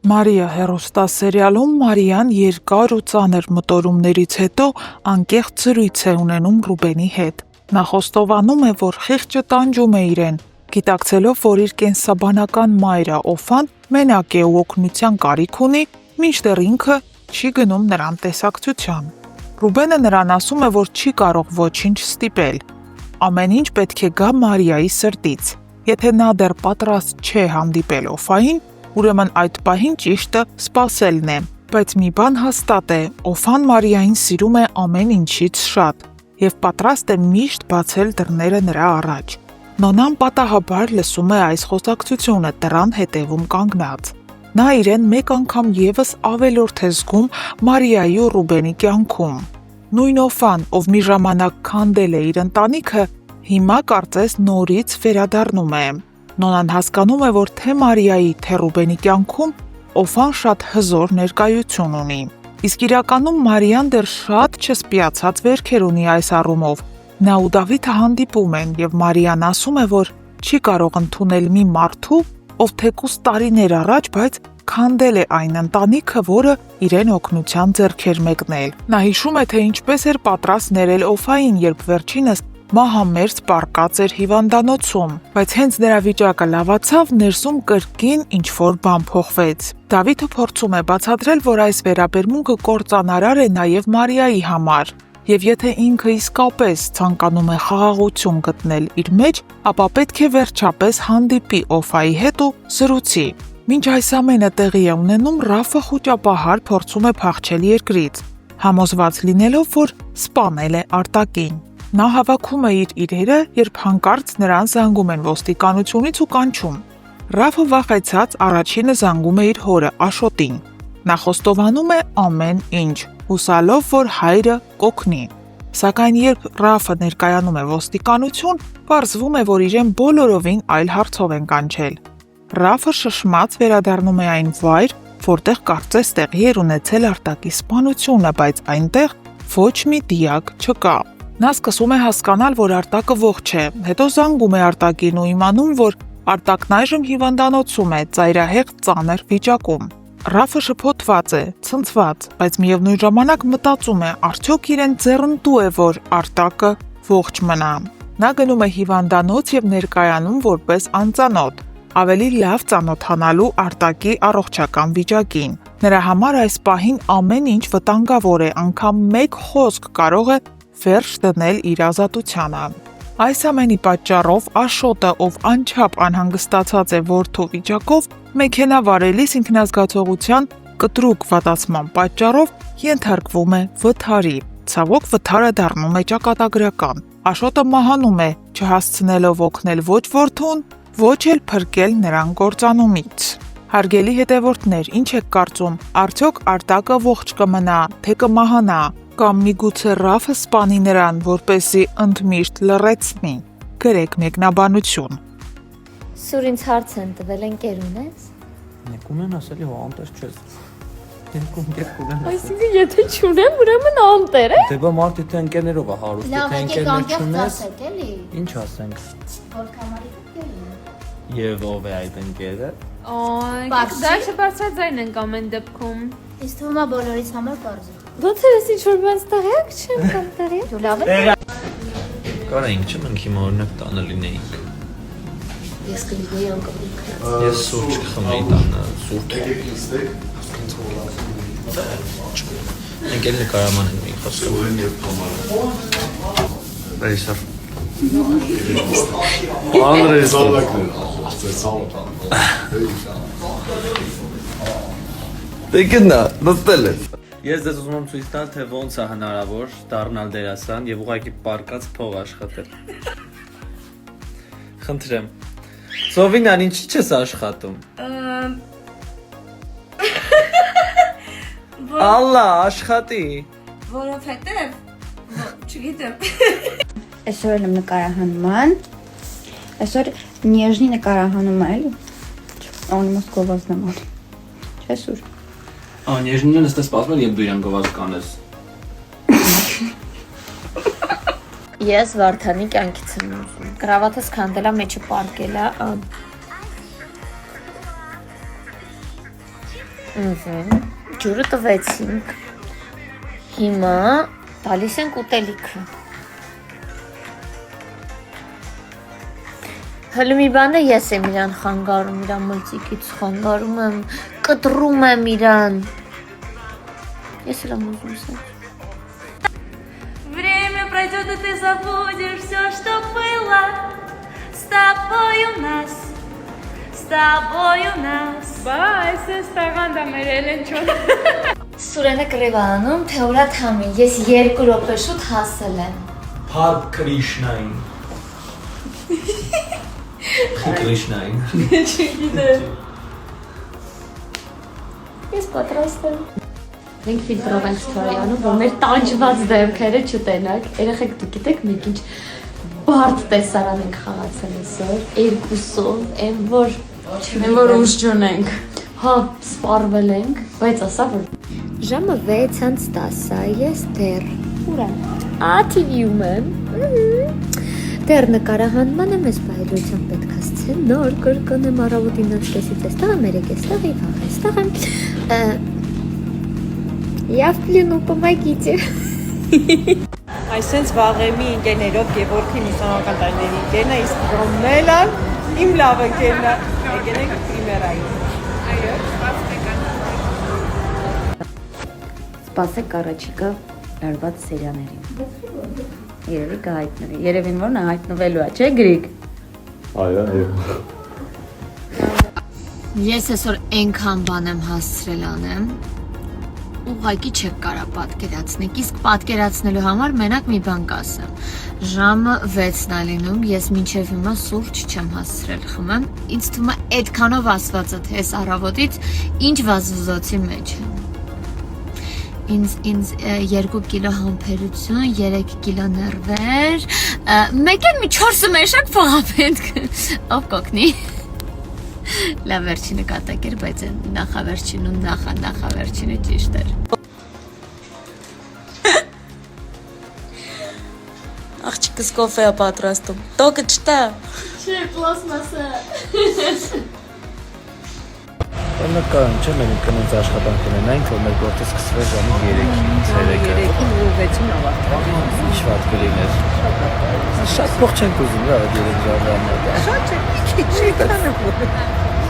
Մարիա հեռուստասերիալում Մարիան երկար ու ծանր մտորումներից հետո անկեղծ զրույց է ունենում Ռուբենի հետ։ Նա խոստովանում է, որ խիղճը տանջում է իրեն, գիտակցելով, որ իր կենսաբանական մայրը Օֆան մենակ է ու օգնության կարիք ունի, մինչդեռ ինքը չի գնում նրան տեսակցության։ Ռուբենը նրան ասում է, որ չի կարող ոչինչ ստիպել։ Ամեն ինչ պետք է գա Մարիայի սրտից։ Եթե նա դեռ պատրաստ չէ հանդիպել Օֆային, ուրեմն այդ պահին ճիշտը սպասելն է, բայց մի բան հաստատ է, Օֆան Մարիային սիրում է ամեն ինչից շատ և պատրաստ է միշտ բացել դռները նրա առաջ։ Նոնան պատահաբար լսում է այս խոսակցությունը դռան հետևում կանգնած։ Նա իրեն մեկ անգամ ևս ավելորդ է զգում Մարիայի ու Ռուբենի կյանքում։ Նույն Օֆան, ով մի ժամանակ քանդել է իր ընտանիքը, հիմա կարծես նորից վերադառնում է։ Նոնան հասկանում է, որ թե Մարիայի, թե Ռուբենի կյանքում Օֆան շատ հզոր ներկայություն ունի։ Իսկ իրականում Մարիան դեռ շատ չսպիացած վերքեր ունի այս առումով։ Նա ու Դավիթը հանդիպում են և Մարիան ասում է, որ չի կարող ընդունել մի մարդու, ով թեկուզ տարիներ առաջ, բայց քանդել է այն ընտանիքը, որը իրեն օգնության ձեռք էր մեկնել։ Նա հիշում է, թե ինչպես էր պատրաստ ներել Օֆային, երբ վերջինս մահամերձ պառկած էր հիվանդանոցում, բայց հենց նրա վիճակը լավացավ, ներսում կրկին ինչ-որ բան փոխվեց։ Դավիթը փորձում է բացատրել, որ այս վերաբերմունքը կործանարար է նաև Մարիայի համար, և եթե ինքը իսկապես ցանկանում է խաղաղություն գտնել իր մեջ, ապա պետք է վերջապես հանդիպի Օֆայի հետ ու զրուցի։ Մինչ այս ամենը տեղի է ունենում, Ռաֆը խուճապահար փորձում է փախչել երկրից, համոզված լինելով, որ սպանել է Արտակին։ Նա հավաքում է իր իրերը, երբ հանկարծ նրան զանգում են ոստիկանությունից ու կանչում։ Ռաֆը վախեցած առաջինը զանգում է իր հորը Աշոտին։ Նա խոստովանում է ամեն ինչ, հուսալով, որ հայրը կօգնի։ Սակայն երբ Ռաֆը ներկայանում է ոստիկանություն, պարզվում է, որ իրեն բոլորովին այլ հարցով են կանչել։ Ռաֆը շշմած վերադառնում է այն վայր, որտեղ կարծես տեղի էր ունեցել Արտակի սպանությունը, բայց այնտեղ ոչ մի դիակ չկա։ Նա սկսում է հասկանալ, որ Արտակը ողջ է, հետո զանգում է Արտակին ու իմանում, որ Արտակն այժմ հիվանդանոցում է, ծայրահեղ ծանր վիճակում։ Ռաֆը շփոթված է, ցնցված, բայց միևնույն ժամանակ մտածում է, արդյոք իրեն ձեռնտու է, որ Արտակը ողջ մնա։ Նա գնում է հիվանդանոց և ներկայանում որպես անծանոթ, ավելի լավ ծանոթանալու Արտակի առողջական վիճակին։ Նրա համար այս պահին ամեն ինչ վտանգավոր է, անգամ մեկ խոսք կարող է վերջ դնել իր ազատությանը։ Այս ամենի պատճառով Աշոտը, ով անչափ անհանգստացած է որդու վիճակով, մեքենա վարելիս ինքնազգացողության կտրուկ վատացման պատճառով ենթարկվում է վթարի։ Ցավոք վթարը դառնում է ճակատագրական։ Աշոտը մահանում է, չհասցնելով օգնել ոչ որդուն, ոչ էլ փրկել նրան կործանումից։ Հարգելի հետևորդներ, ինչ եք կարծում, արդյոք Արտակը ողջ կմնա, թե կմահանա, կամ միգուցե Ռաֆը սպանի նրան, որպեսզի ընդմիշտ լռեցնի։ Գրեք մեկնաբանություն։ Սուր ինձ հարց են տվել, ընկեր ունես։ Ունեն ասելի հո անտեր չես։ Ընկեր ունեն։ Այսինքն եթե չունեմ, ուրեմն անտեր է։ Դե բա մարդի թե ընկերներով է հարուստ, թե ընկերներ չունես։ էլի։ Ինչ ասենք։ Որ կամարի Եվ ով է այդ ընկերը։ Այ, դա չբարձրաձայն ենք ամեն դեպքում։ Իսկ թվում է բոլորից համար բարձր։ Ոնց ես ինչ-որ բան ստեղյակ չեմ կամ տեղյակ։ Դու լավ ես։ Կարայինք չմնք հիմա օրինակ տանը լինեինք։ Ես կլինեի անկապիկ։ Ես սուրճ կխմեի տանը, սուրճ։ Ընկերները կարաման են մի խոսքը։ Ռեյսար։ Դե գնա, նստել ես։ Ես դες ուզում եմ ցույց տալ, թե ոնց է հնարավոր դառնալ դերասան եւ ուղղակի պարկած փող աշխատել։ Խնդրեմ։ Սովինան, ինչի՞ չես աշխատում։ Ալլա, աշխատի։ Որովհետև չգիտեմ։ Այսօր եմ նկարահանման։ Այսօր նեժնի նկարահանում է, էլի։ Անիմաս գովազդն եմ անում։ Չէ՞ սուր։ Նեժնին են ստես սպասում եւ դու իրան գովազ կանես։ Ես Վարդանի կյանքից եմ ուզում։ Կրավաթս քանդելա, մեջը պարկելա։ Ջուրը տվեցինք։ Հիմա տալիս ենք ուտելիքը։ Հələ մի բան է ես եմ իրան խանգարում, իրան մլծիկից խանգարում եմ, կտրում եմ իրան։ Ես էլ եմ ուզում սենց։ Время пройдет, и ты забудешь все, что было. С тобой у нас, с тобой у нас. Բայց ես տաղանդա մեր Էլենչոն։ Սուրենը կռիվ անում, թե ուրա թամի, ես 2 րոպե շուտ հասել եմ։ Փար Կրիշնային։ Կրիշնային։ Ես պատրաստ եմ։ Մենք ֆիլտրով ենք ստորյանում, որ մեր տանջված դեմքերը չտենակ։ Երեխեք դուք գիտեք մենք ինչ բարդ տեսարան ենք խաղացել այսօր, երկուսով, այն որ ուժ չունենք։ Հա, սպառվել ենք, բայց ասա որ ժամը 6:10 ես դեռ ուրա։ TV-ում եմ։ Դեռ նկարահանմանը մեզ բայլությամբ պետք է ասել նոր կրկնեմ առավոտին 9:30-ից էստեղ եմ, 3:00-ից եւ վաղ էստեղ եմ։ Я в плену, помогите։ Այսենց վաղեմի ընկերներով Գևորգին ուսանողական տարիների ընկերն է, իսկ Ռոմելան իմ լավ ընկերն է։ Եկել ենք պրիմերային։ Սպասեք առաջիկա լարված սերիաներին։ Երևի կհայտնվի։ Երևին որ նա հայտնվելու է, չէ՞ Գրիգ։ Այո։ Ես այսօր այնքան բան եմ հասցրել անեմ, ուղղակի չեք կարա պատկերացնեք, իսկ պատկերացնելու համար մենակ մի բան կասեմ։ Ժամը 6-ն է լինում, ես մինչև հիմա սուրճ չեմ հասցրել խմեմ, ինձ թվում է այդքանով ասվածը թե այս առավոտից ինչ վազվզոցի մեջ եմ։ Ինձ 2 կիլո համբերություն, 3 կիլո նервեր, մեկ է մի 4 մեշակ փողապետք, ով կոգնի։ Լավ վերջինը կատակ էր, բայց նախավերջինը նախավերջինը ճիշտ էր։ Աղջիկս կոֆե է պատրաստում։ Տոկը չտա։ Չէ, պլաստմասը։ Նկարում չէ, մենք կնոց աշխատանք ունենանք, որ մեր գործը սկսվի ժամը 3-ից 3-ը։ 3-ին ավարտվի։ Ինչ վատ կլիներ։ Շատ փող չենք ուզում, լավ է 3 ժամը։ Շատ չէ, քիչ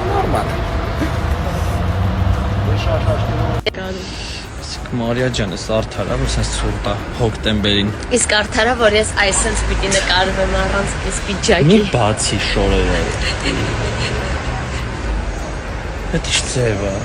Նորմալ։ Իսկ Մարիա ջան, էս արդար է, որ սենց ցուրտ է հոկտեմբերին։ Իսկ արդարա, որ ես այսենց պիտի նկարվեմ առանց այս Մի պիջակի։ բացի շորերը։ Դա ի՞նչ ձև է։